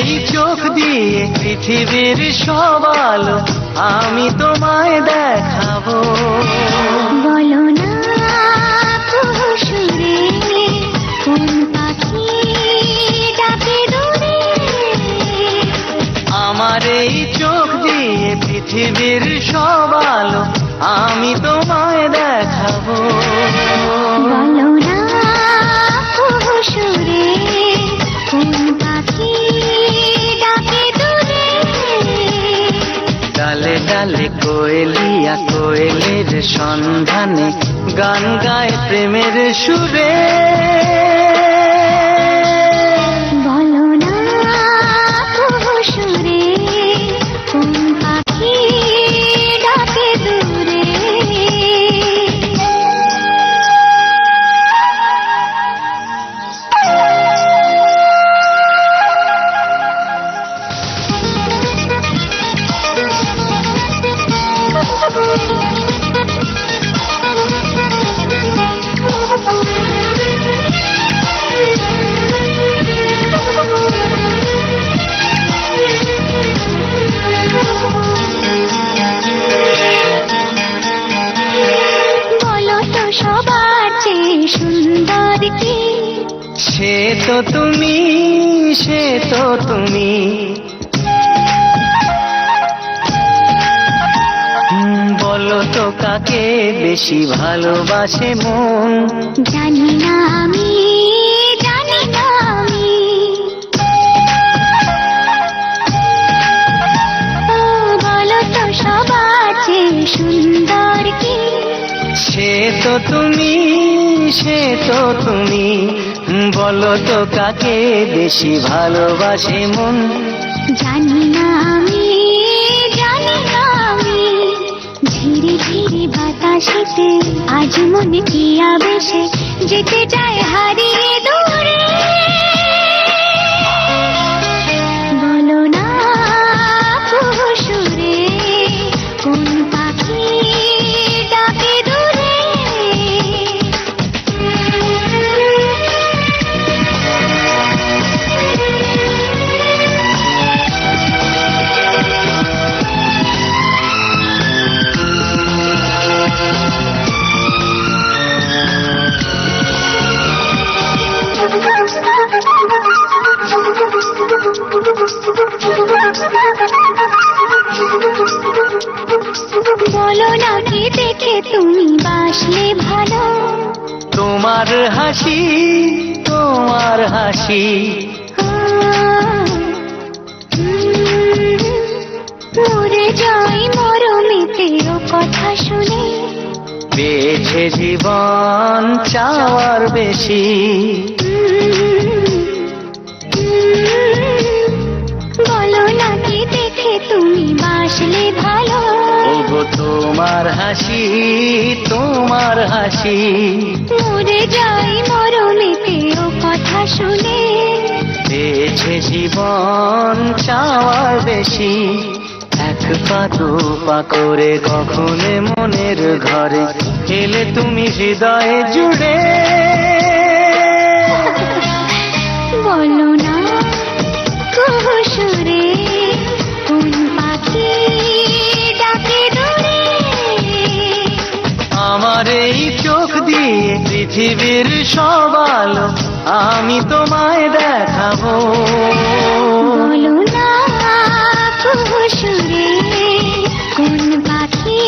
এই চোখ দিয়ে পৃথিবীর সব আলো আমি তোমায় দেখাবো। বলো না সুরে কোন পাখি ডাকে দূরে। আমার এই চোখ দিয়ে পৃথিবীর সব আলো আমি তোমায় দেখাবো। বলো না সুরে কোন পাখি ডাকে দূরে। ডালে ডালে কোয়েলিয়া কোয়েলের সন্ধানে গান গায় প্রেমের সুরে। বলো না সুরে কোন পাখি ডাকে দূরে। সবার চেয়ে সুন্দর কি? সে তো তুমি, সে তো তুমি। বলো তো কাকে বেশি ভালোবাসে মন? জানি না আমি, জানি না আমি। বলো তো সবার চেয়ে সুন্দর কি? সে তো তুমি, সে তো তুমি। বলো তো কাকে বেশি ভালোবাসে মন? জানি না আমি, জানি না আমি। ধীরে ধীরে বাতাসেতে আজ মনে কি আবেশে যেতে চায় হারিয়ে দূরে। বলো না সুরে কোন পাখি ডাকে দূরে। বলো না কি দেখে তুমি বাসলে ভালো? তোমার হাসি, তোমার হাসি। মরে যাই মরমেতে ও কথা শুনে। পেয়েছে জীবন চাওয়ার বেশি। বলো না কি দেখে তুমি বাসলে ভালো? ওগো তোমার হাসি, তোমার হাসি। মরে যাই মরমেতে ও কথা শুনে। পেয়েছে জীবন চাওয়ার বেশি। এক পা দু পা করে কখনো মনের ঘরে এলে তুমি হৃদয়ে জুড়ে। বলো না সুরে কোন পাখি ডাকে দূরে। আমার এই চোখ দিয়ে পৃথিবীর সব আলো আমি তোমায় দেখাবো। বলো না সুরে কোন পাখি